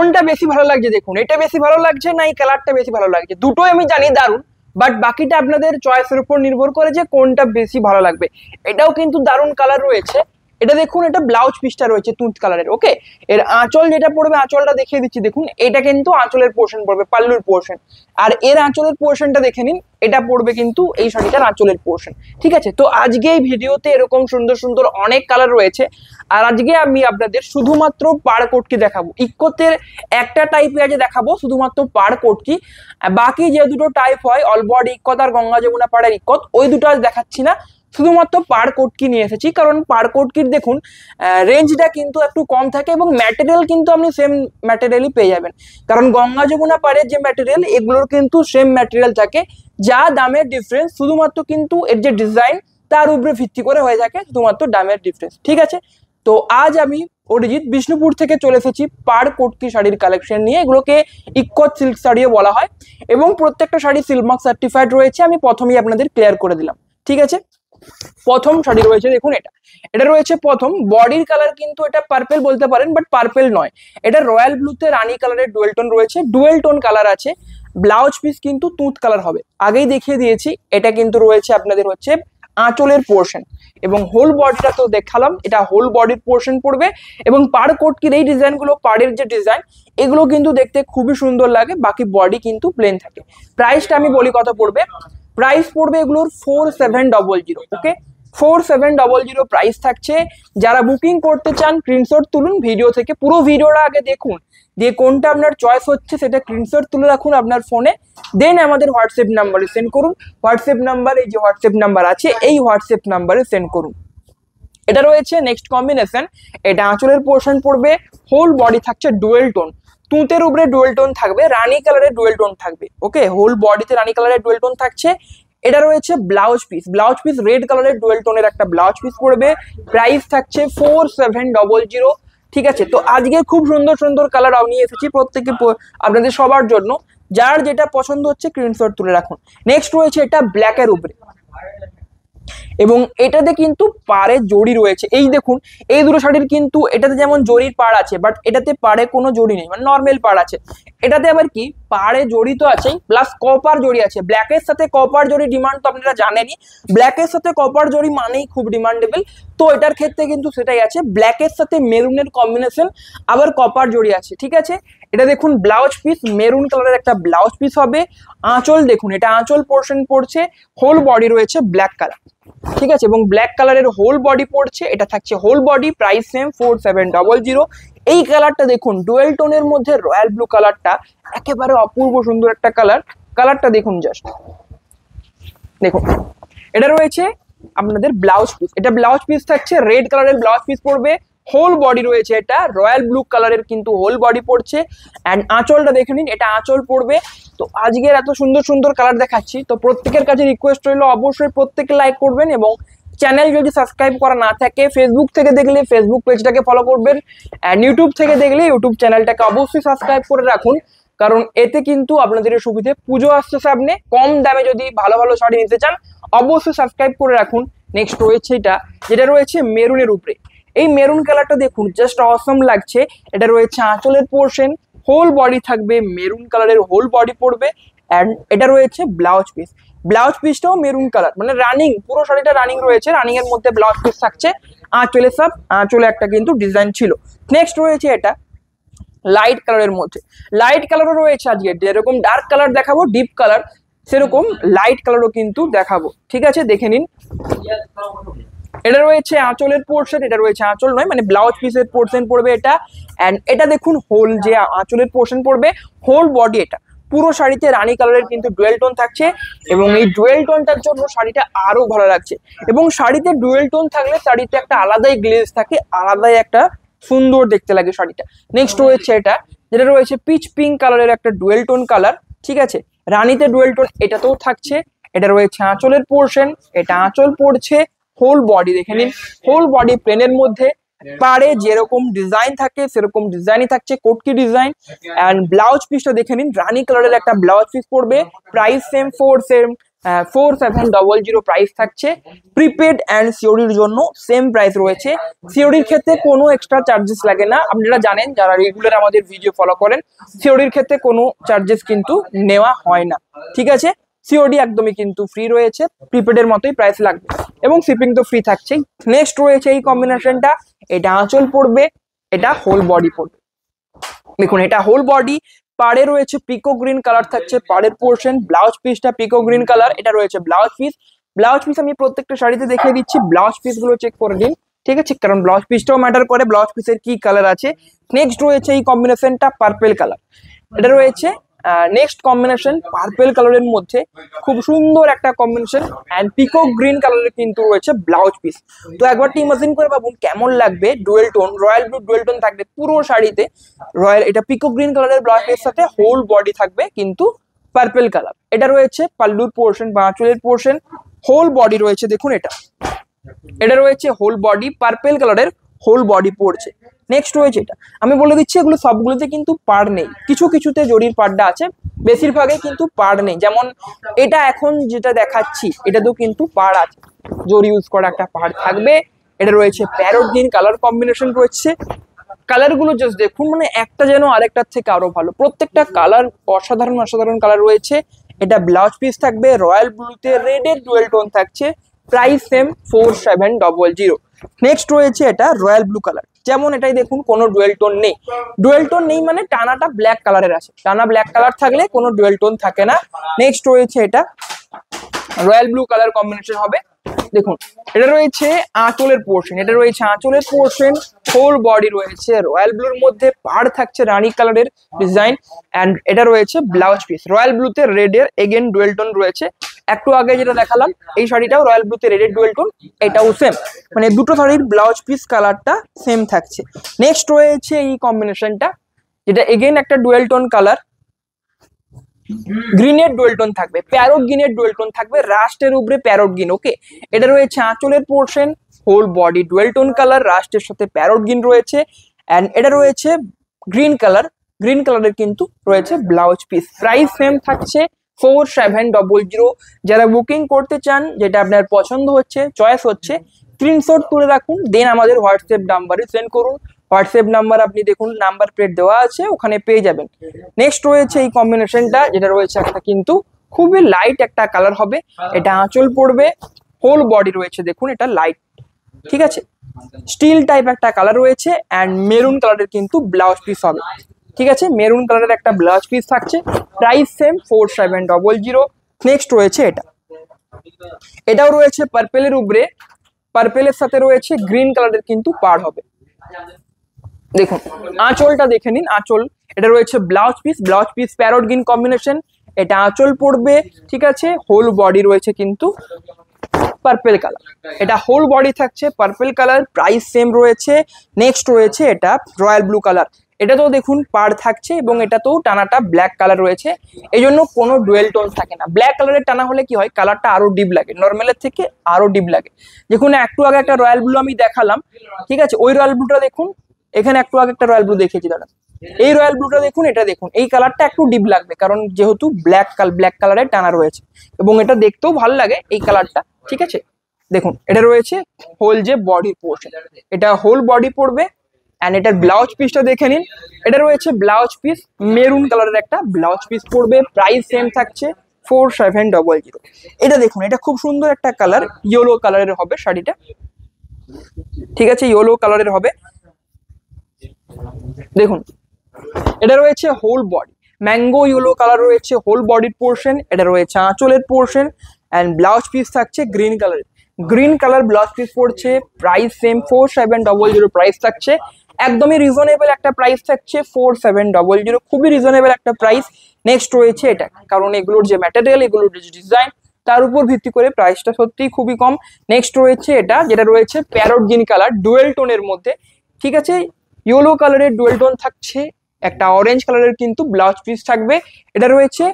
কোনটা বেশি ভালো লাগছে দেখুন, এটা বেশি ভালো লাগছে না এই কালারটা বেশি ভালো লাগছে? দুটোই আমি জানি দারুণ, বাট বাকিটা আপনাদের চয়েসের উপর নির্ভর করে যে কোনটা বেশি ভালো লাগবে। এটাও কিন্তু দারুণ কালার রয়েছে। এটা দেখুন, এটা ব্লাউজ পিসটা রয়েছে তুঁত কালারের। ওকে, এর আঁচল যেটা পড়বে, আঁচলটা দেখিয়ে দিচ্ছি দেখুন, এটা কিন্তু আঁচলের পোর্শন পড়বে, পাল্লুর পোর্শন। আর এর আঁচলের পোর্শনটা দেখে নিন, এটা পড়বে কিন্তু এই শাড়িটার আঁচলের পোর্শন। ঠিক আছে, তো আজকে এই ভিডিওতে এরকম সুন্দর সুন্দর অনেক কালার রয়েছে। আর আজকে আমি আপনাদের শুধুমাত্র পাড় কোটকি দেখাবো। ইক্কতের একটা টাইপে আজ দেখাবো শুধুমাত্র পাড় কোটকি। বাকি যে দুটো টাইপ হয়, অল বডি ইক্কত আর গঙ্গা যমুনা পাড়ের ইক্কত, ওই দুটো আজ দেখাচ্ছি না। শুধুমাত্র পাড় কোটকি নিয়ে এসেছি, কারণ পাড় কোটকির দেখুন রেঞ্জটা কিন্তু একটু কম থাকে এবং ম্যাটেরিয়াল কিন্তু আপনি সেম ম্যাটেরিয়ালই পেয়ে যাবেন। কারণ গঙ্গা যমুনা পাড়ের যে ম্যাটেরিয়াল, এগুলোর কিন্তু সেম ম্যাটেরিয়াল থাকে। যা দামের ডিফারেন্স শুধুমাত্র কিন্তু এর যে ডিজাইন তার উপরে ভিত্তি করে হয়ে থাকে, শুধুমাত্র দামের ডিফারেন্স। ঠিক আছে, তো আজ আমি অরিজিৎ বিষ্ণুপুর থেকে চলে এসেছি পাড় কোটকি শাড়ির কালেকশন নিয়ে। এগুলোকে ইক্কত সিল্ক শাড়িও বলা হয় এবং প্রত্যেকটা শাড়ি সিল্ক মার্ক সার্টিফাইড রয়েছে। আমি প্রথমেই আপনাদের ক্লিয়ার করে দিলাম। ঠিক আছে, প্রথম শাড়ি রয়েছে দেখুন, এটা রয়েছে প্রথম। বডির কালার কিন্তু এটা পার্পেল বলতে পারেন, বাট পার্পেল নয়, এটা রয়্যাল ব্লুতে রানী কালারের ডুয়েল টোন রয়েছে, ডুয়েল টোন কালার আছে। ব্লাউজ পিস কিন্তু তুঁত কালার হবে, আগেই দেখিয়ে দিয়েছি। এটা কিন্তু রয়েছে আপনাদের হচ্ছে আঁচলের পোর্শন, এবং হোল বডিটা তো দেখালাম, এটা হোল বডির পোর্শন পড়বে। এবং পাড় কোটকির এই ডিজাইনগুলো, পাড়ের যে ডিজাইন, এগুলো কিন্তু দেখতে খুবই সুন্দর লাগে। বাকি বডি কিন্তু প্লেন থাকে। প্রাইসটা আমি বলি কত পড়বে। প্রাইস পড়বে এগুলোর 4700। ওকে, 4700 প্রাইস থাকছে। যারা বুকিং করতে চান স্ক্রিনশট তুলুন ভিডিও থেকে, পুরো ভিডিওটা আগে দেখুন, দিয়ে কোনটা আপনার চয়েস হচ্ছে সেটা স্ক্রিনশট তুলে রাখুন আপনার ফোনে, দেন আমাদের হোয়াটসঅ্যাপ নাম্বারে সেন্ড করুন। হোয়াটসঅ্যাপ নাম্বার, এই যে হোয়াটসঅ্যাপ নাম্বার আছে, এই হোয়াটসঅ্যাপ নাম্বারে সেন্ড করুন। এটা রয়েছে নেক্সট কম্বিনেশন। এটা আঁচলের পোর্শন পড়বে, হোল বডি থাকছে ডুয়েল টোন, তুঁতের উপরে ডুয়েল টোন থাকবে, রানী কালারের ডুয়েল টোন থাকবে। ওকে, হোল বডিতে রানী কালারের ডুয়েল টোন থাকছে। এটা রয়েছে blouse piece, blouse piece red কালারের ডুয়েল টোনের একটা ব্লাউজ পিস পড়বে। প্রাইস থাকছে 4700। ঠিক আছে, তো আজকে খুব সুন্দর সুন্দর কালার নিয়ে এসেছি প্রত্যেকে আপনাদের সবার জন্য। যার যেটা পছন্দ হচ্ছে স্ক্রিনশট তুলে রাখুন। নেক্সট রয়েছে এটা ব্ল্যাকের উপরে, এবং এটাতে কিন্তু পাড়ে জড়ি রয়েছে। এই দেখুন, এই দুটো শাড়ির কিন্তু এটাতে যেমন জড়ির পাড় আছে, বাট এটাতে পাড়ে কোনো জড়ি নেই, মানে নর্মাল পাড় আছে। এটাতে আবার কি পাড়ে জড়ি তো আছেই, প্লাস কপার জড়ি আছে। ব্ল্যাকের সাথে কপার জড়ি ডিমান্ড তো আপনারা জানেনই, ব্ল্যাকের সাথে কপার জড়ি মানেই খুব ডিমান্ডেবল। তো এটার ক্ষেত্রে কিন্তু সেটাই আছে, ব্ল্যাকের সাথে মেরুনের কম্বিনেশন, আবার কপার জড়ি আছে। ঠিক আছে, এটা দেখুন ব্লাউজ পিস, মেরুন কালারের একটা ব্লাউজ পিস হবে। আঁচল দেখুন, এটা আঁচল পোর্শন পড়ছে, হোল বডি রয়েছে ব্ল্যাক কালার। ঠিক আছে, এবং ব্ল্যাক কালারের হোল বডি পড়ছে, এটা থাকছে হোল বডি। Price same 4700। এই কালারটা দেখুন, ডুয়েল টোনের মধ্যে রয়্যাল ব্লু কালারটা, একেবারে অপূর্ব সুন্দর একটা কালার। কালারটা দেখুন জাস্ট, দেখুন। এটা রয়েছে আপনাদের ব্লাউজ পিস, এটা ব্লাউজ পিস থাকছে রেড কালারের ব্লাউজ পিস পড়বে। হোল বডি রয়েছে, এটা রয়্যাল ব্লু কালারের কিন্তু হোল বডি পড়ছে। অ্যান্ড আঁচলটা দেখে নিন, এটা আঁচল পড়বে। তো আজকের এত সুন্দর সুন্দর কালার দেখাচ্ছি, তো প্রত্যেকের কাছে রিকোয়েস্ট রইলো অবশ্যই প্রত্যেকে লাইক করবেন, এবং চ্যানেল যদি সাবস্ক্রাইব করা না থাকে, ফেসবুক থেকে দেখলে ফেসবুক পেজটাকে ফলো করবেন, অ্যান্ড ইউটিউব থেকে দেখলে ইউটিউব চ্যানেলটাকে অবশ্যই সাবস্ক্রাইব করে রাখুন। কারণ এতে কিন্তু আপনাদের সুবিধে, পুজো আসছে সামনে, কম দামে যদি ভালো ভালো শাড়ি নিতে চান অবশ্যই সাবস্ক্রাইব করে রাখুন। নেক্সট রয়েছে এটা, যেটা রয়েছে মেরুনের উপরে। এই মেরুন কালারটা দেখুন জাস্ট অসম লাগছে। এটা রয়েছে আঁচলের পোর্শন, হোল বডি থাকবে মেরুন কালারের, হোল বডি পড়বে। অ্যান্ড এটা রয়েছে ব্লাউজ পিস, ব্লাউজ পিসটাও মেরুন কালার, মানে রানিং, পুরো শাড়িটা রানিং রয়েছে, রানিং এর মধ্যে ব্লাউজ পিস থাকছে। আঁচলে সব আঁচলে একটা কিন্তু ডিজাইন ছিল। নেক্সট রয়েছে এটা লাইট কালারের মধ্যে, লাইট কালারও রয়েছে। আজকে যেরকম ডার্ক কালার দেখাবো ডিপ কালার, সেরকম লাইট কালারও কিন্তু দেখাবো। ঠিক আছে, দেখে নিন। এটা রয়েছে আঁচলের পোর্শন, এটা রয়েছে আঁচল নয়, মানে ব্লাউজ পিসের পোর্শন পড়বে এটা। অ্যান্ড এটা দেখুন হোল যে আঁচলের পোর্শন পড়বে, হোল বডি এটা। পুরো শাড়িতে রানী কালারের কিন্তু ডুয়েল টোন থাকছে, এবং এই ডুয়েল টোনটার জন্য শাড়িটা আরো ভালো লাগছে। এবং শাড়িতে ডুয়েল টোন থাকলে শাড়িতে একটা আলাদাই গ্লেজ থাকে, আলাদাই একটা সুন্দর দেখতে লাগে শাড়িটা। নেক্সট রয়েছে এটা, যেটা রয়েছে পিচ পিঙ্ক কালারের একটা ডুয়েল টোন কালার। ঠিক আছে, রানীতে ডুয়েল টোন এটাতেও থাকছে। এটা রয়েছে আঁচলের পোর্শন, এটা আঁচল পড়ছে। হোল বডি দেখে নিন, হোল বডি প্লেনের মধ্যে, পাড়ে যেরকম ডিজাইন থাকে সেরকম ডিজাইনই থাকছে, কোটকি ডিজাইন। অ্যান্ড ব্লাউজ পিসটা দেখে নিন, রানী কালারের একটা ব্লাউজ পিস পড়বে। প্রাইস সেম 4700 প্রাইস থাকছে। প্রিপেড অ্যান্ড সিওরির জন্য সেম প্রাইস রয়েছে। সিওরির ক্ষেত্রে কোনো এক্সট্রা চার্জেস লাগে না, আপনারা জানেন যারা রেগুলার আমাদের ভিডিও ফলো করেন, সিওরির ক্ষেত্রে কোনো চার্জেস কিন্তু নেওয়া হয় না। ঠিক আছে, সিওডি একদমই কিন্তু ফ্রি রয়েছে, প্রিপেডের মতোই প্রাইস লাগবে এবং শিপিং তো ফ্রি থাকছেই। নেক্সট রয়েছে এই কম্বিনেশনটা, এটা আঁচল পড়বে, এটা হোল বডি পড়বে। দেখুন এটা হোল বডি, পাড়ে রয়েছে পিকো গ্রিন কালার থাকছে পাড়ের পোর্শন, ব্লাউজ পিসটা পিকো গ্রিন কালার, এটা রয়েছে ব্লাউজ পিস। ব্লাউজ পিস আমি প্রত্যেকটা শাড়িতে দেখিয়ে দিচ্ছি, ব্লাউজ পিস গুলো চেক করে দিন, ঠিক আছে, কারণ ব্লাউজ পিসটাও ম্যাটার করে ব্লাউজ পিসের কি কালার আছে। নেক্সট রয়েছে এই কম্বিনেশনটা পার্পেল কালার, এটা রয়েছে নেক্সট কম্বিনেশন পার্পেল কালারের মধ্যে খুব সুন্দর একটা কম্বিনেশন এন্ড পিকক গ্রিন কালারের কিন্তু রয়েছে ব্লাউজ পিস। তো একবারটি ইমাজিন করে ভাবুন কেমন লাগবে, dual tone royal blue dual tone থাকবে পুরো শাড়িতে, রয়্যাল এটা পিকক গ্রিন কালারের ব্লাউজ পিসের সাথে হোল বডি থাকবে কিন্তু পার্পেল কালার। এটা রয়েছে পাল্লুর পোর্শন বা আঁচলের পোর্শন, হোল বডি রয়েছে দেখুন এটা, এটা রয়েছে হোল বডি পার্পেল কালারের হোল বডি পড়ছে। নেক্সট রয়েছে এটা, আমি বলে দিচ্ছি এগুলো সবগুলোতে কিন্তু পাড় নেই, কিছু কিছুতে জরির পাড়টা আছে, বেশিরভাগে কিন্তু পাড় নেই। যেমন এটা এখন যেটা দেখাচ্ছি এটাতেও কিন্তু পাড় আছে, জরি ইউজ করা একটা পাড় থাকবে। এটা রয়েছে প্যারট গ্রিন কালার কম্বিনেশন রয়েছে, কালার গুলো জাস্ট দেখুন, মানে একটা যেন আরেকটার থেকে আরো ভালো, প্রত্যেকটা কালার অসাধারণ অসাধারণ কালার রয়েছে। এটা ব্লাউজ পিস থাকবে রয়্যাল ব্লুতে রেডের ডুয়েল টোন থাকছে, প্রাইস সেম 4700। নেক্সট রয়েছে এটা রয়্যাল ব্লু কালার, যেমন এটাই দেখুন কোনো ডুয়েল টোন নেই, ডুয়েল টোন নেই মানে টানাটা ব্ল্যাক কালারের আছে, টানা ব্ল্যাক কালার থাকলে কোনো ডুয়েল টোন থাকে না। নেক্সট রয়েছে এটা রয়্যাল ব্লু কালার কম্বিনেশন হবে, দেখুন এটা রয়েছে আঁচলের পোর্শন, এটা রয়েছে আঁচলের পোর্শন, হোল বডি রয়েছে রয়্যাল ব্লুর মধ্যে, পাড় থাকছে রানী কালারের ডিজাইন এন্ড এটা রয়েছে ব্লাউজ পিস রয়্যাল ব্লুতে রেডের এগেন ডুয়েল টোন রয়েছে। একটু আগে যেটা দেখালাম এই শাড়িটাও রয়্যাল ব্লুতে রেডের ডুয়েল টোন, এটাও সেম, মানে দুটো শাড়ির ব্লাউজ পিস কালারটা সেম থাকছে। নেক্সট রয়েছে এই কম্বিনেশনটা, যেটা এগেন একটা ডুয়েল টোন কালার, গ্রিনের ডুয়েল টোন থাকবে, প্যারট গ্রিনের ডুয়েল টোন থাকবে, রাস্টের উপরে প্যারট গ্রিন। ওকে, এটা রয়েছে আঁচলের portion, whole body dual tone colour, রাস্টের সাথে প্যারট গ্রিন রয়েছে এন্ড এটা রয়েছে গ্রিন কালার, গ্রিন কালারের কিন্তু রয়েছে ব্লাউজ পিস। প্রাইস সেম থাকছে 4700। যারা বুকিং করতে চান, যেটা আপনার পছন্দ হচ্ছে চয়েস হচ্ছে, স্ক্রিনশট তুলে রাখুন, দেন আমাদের হোয়াটসঅ্যাপ নাম্বারে সেন্ড করুন। হোয়াটসঅ্যাপ নাম্বার আপনি দেখুন নাম্বার প্লেট দেওয়া আছে, ওখানে পেয়ে যাবেন। নেক্সট রয়েছে এই কম্বিনেশনটা, যেটা রয়েছে একটা কিন্তু খুবই লাইট একটা কালার হবে, এটা আঁচল পড়বে, হোল বডি রয়েছে দেখুন এটা লাইট, ঠিক আছে, স্টিল টাইপ একটা কালার রয়েছে এন্ড মেরুন কালারের কিন্তু ব্লাউজ পিস হবে, ঠিক আছে, মেরুন কালারের একটা ব্লাউজ পিস থাকছে, প্রাইস সেম 4700। নেক্সট রয়েছে এটা, এটাও রয়েছে পার্পেলের উপরে, পার্পেলের সাথে রয়েছে গ্রিন কালারের কিন্তু পাড় হবে। দেখুন আঁচলটা দেখে নিন, আঁচল এটা রয়েছে blouse piece parrot green combination, এটা আঁচল পড়বে, ঠিক আছে, হোল বডি রয়েছে কিন্তু পার্পেল কালার, এটা হোল বডি থাকছে পার্পেল কালার, প্রাইস সেম রয়েছে। নেক্সট রয়েছে এটা রয়্যাল ব্লু কালার, এটাতেও দেখুন পাড় থাকছে এবং এটাতেও টানাটা ব্ল্যাক কালার রয়েছে, এই জন্য কোনো ডুয়েল টোন থাকে না। ব্ল্যাক কালারের টানা হলে কি হয়, কালারটা আরো ডিপ লাগে, নর্মালের থেকে আরো ডিপ লাগে। দেখুন একটু আগে একটা রয়্যাল ব্লু আমি দেখালাম, ঠিক আছে, ওই রয়্যাল ব্লুটা দেখুন, এখানে একটু আগে একটা রয়্যাল ব্লু দেখিয়েছি দাদা, এই রয়্যাল ব্লুটা দেখুন, এটা দেখুন, এই কালারটা একটু ডিপ লাগবে কারণ যেহেতু ব্ল্যাক কালারের টানা রয়েছে এবং এটা দেখতেও ভালো লাগে এই কালারটা, ঠিক আছে। দেখুন এটা রয়েছে হোল যে বডি পোর্শন, এটা হোল বডি পড়বে এন্ড এটার ব্লাউজ পিসটা দেখে নিন, এটা রয়েছে ব্লাউজ পিস মেরুন কালারের একটা ব্লাউজ পিস পড়বে, প্রাইস সেম থাকছে 4700। এটা দেখুন এটা খুব সুন্দর একটা কালার, ইয়েলো কালারের হবে শাড়িটা, ঠিক আছে, ইয়েলো কালারের হবে। দেখুন এটা রয়েছে whole body mango yellow colour রয়েছে হোল বডির পোর্শন, এটা রয়েছে আঁচলের পোর্শন এন্ড ব্লাউজ পিস থাকছে গ্রিন কালারের, গ্রিন কালার ব্লাউজ পিস পড়ছে, প্রাইস সেম 4700 প্রাইস থাকছে, একদমই রিজনেবল একটা প্রাইস থাকছে 4700, খুবই রিজনেবল একটা প্রাইস। নেক্সট রয়েছে এটা, কারণ এগুলোর যে ম্যাটেরিয়াল, এগুলোর যে ডিজাইন, তার উপর ভিত্তি করে প্রাইসটা সত্যিই খুবই কম। নেক্সট রয়েছে এটা, যেটা রয়েছে প্যারট গ্রিন কালার ডুয়েল টোনের মধ্যে, ঠিক আছে, ইয়েলো কালারের ডুয়েল টোন থাকছে, একটা অরেঞ্জ কালারের কিন্তু ব্লাউজ পিস থাকবে, এটা রয়েছে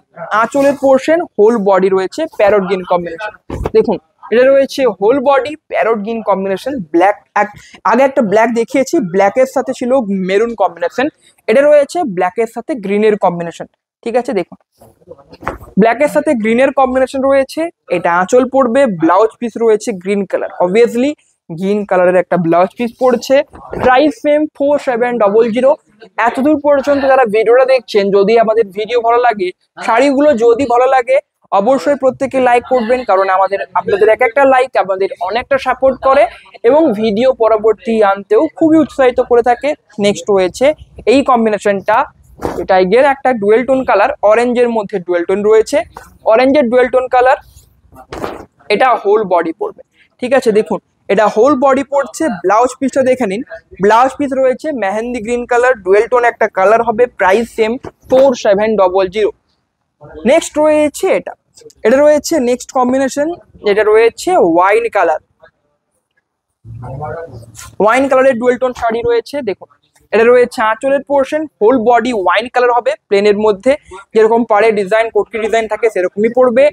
আঁচলের পোর্শন, হোল বডি রয়েছে প্যারট গ্রিন কম্বিনেশন। দেখুন এটা রয়েছে whole body parrot green combination, black আগে একটা ব্ল্যাক দেখিয়েছি, ব্ল্যাকের সাথে ছিল মেরুন কম্বিনেশন, এটা রয়েছে ব্ল্যাকের সাথে গ্রিনের কম্বিনেশন, ঠিক আছে, দেখুন ব্ল্যাকের সাথে গ্রিনের কম্বিনেশন রয়েছে, এটা আঁচল পড়বে, ব্লাউজ পিস রয়েছে গ্রিন কালার, অবভিয়াসলি গ্রিন কালারের একটা ব্লাউজ পিস পড়ছে। Price same 4700। এতদূর পর্যন্ত যারা ভিডিওটা দেখছেন, যদি আমাদের ভিডিও ভালো লাগে, শাড়িগুলো যদি ভালো লাগে, অবশ্যই প্রত্যেকে লাইক করবেন, কারণ আপনাদের এক একটা লাইক আমাদের অনেকটা সাপোর্ট করে এবং ভিডিও পরবর্তী আনতেও খুবই উৎসাহিত করে থাকে। নেক্সট রয়েছে এই কম্বিনেশনটা, টাইগের একটা ডুয়েল টোন কালার, অরেঞ্জের মধ্যে ডুয়েল টোন রয়েছে, অরেঞ্জের ডুয়েল টোন কালার, এটা হোল বডি পড়বে। ঠিক আছে, দেখুন এটা হোল বডি পড়ছে। ব্লাউজ পিসটা দেখে নিন, ব্লাউজ পিস রয়েছে mehendi green colour, dual tone একটা কালার হবে, প্রাইস সেম 4700। নেক্সট রয়েছে এটা রয়েছে নেক্সট কম্বিনেশন, যেটা রয়েছে ওয়াইন কালার, ওয়াইন কালারের ডুয়েল টোন শাড়ি রয়েছে। দেখুন এটা রয়েছে আঁচলের portion, whole body wine colour হবে, প্লেনের মধ্যে যেরকম পাড়ে ডিজাইন কোটকি ডিজাইন থাকে সেরকমই পড়বে,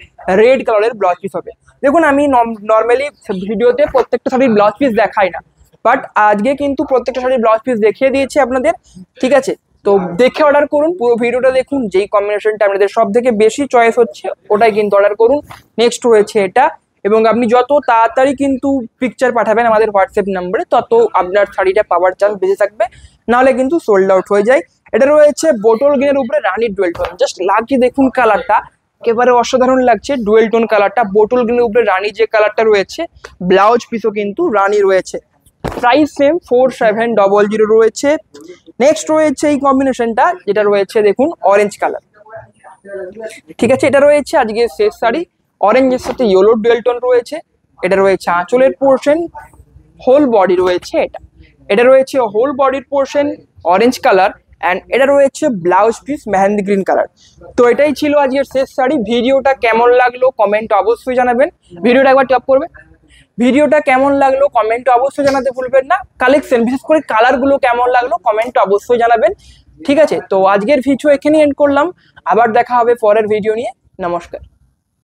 রেড কালারের ব্লাউজ পিস হবে। দেখুন আমি নর্মালি ভিডিওতে প্রত্যেকটা শাড়ির ব্লাউজ পিস দেখাই না, বাট আজকে কিন্তু প্রত্যেকটা শাড়ির ব্লাউজ পিস দেখিয়ে দিয়েছি আপনাদের। ঠিক আছে, তো দেখে অর্ডার করুন, পুরো ভিডিওটা দেখুন, যেই কম্বিনেশনটা আপনাদের সব থেকে বেশি চয়েস হচ্ছে ওটাই কিন্তু অর্ডার করুন। নেক্সট রয়েছে এটা, এবং আপনি যত তাড়াতাড়ি কিন্তু পিকচার পাঠাবেন আমাদের হোয়াটসঅ্যাপ নাম্বারে, তত আপনার শাড়িটা পাওয়ার চান্স বেশি থাকবে, নাহলে কিন্তু সোল্ড আউট হয়ে যায়। এটা রয়েছে বোটল গ্রিনের উপরে রানির ডুয়েল টোন, জাস্ট লাগিয়ে দেখুন কালারটা, একেবারে অসাধারণ লাগছে ডুয়েল টোন কালারটা, বোটল গ্রিনের উপরে রানি যে কালারটা রয়েছে, ব্লাউজ পিসও কিন্তু রানি রয়েছে। প্রাইস সেম 4700 রয়েছে। নেক্সট রয়েছে এই কম্বিনেশনটা, যেটা রয়েছে দেখুন অরেঞ্জ কালার। ঠিক আছে, এটা রয়েছে আজকে শেষ শাড়ি, অরেঞ্জের সাথে ইয়েলো ডুয়েল টোন রয়েছে, এটা রয়েছে আঁচলের পোর্শন, হোল বডি রয়েছে, এটা রয়েছে হোল বডির পোর্শন অরেঞ্জ কালার, অ্যান্ড এটা রয়েছে blouse piece mehendi green colour. তো এটাই ছিল আজকের শেষ শাড়ি। ভিডিওটা কেমন লাগলো কমেন্টে অবশ্যই জানাবেন, ভিডিওটা একবার টপ করবে, ভিডিওটা কেমন লাগলো কমেন্টে অবশ্যই জানাতে ভুলবেন না, কালেকশন বিশেষ করে কালারগুলো কেমন লাগলো কমেন্টে অবশ্যই জানাবেন। ঠিক আছে, তো আজকের ভিডিও এখানেই এন্ড করলাম, আবার দেখা হবে পরের ভিডিও নিয়ে। নমস্কার।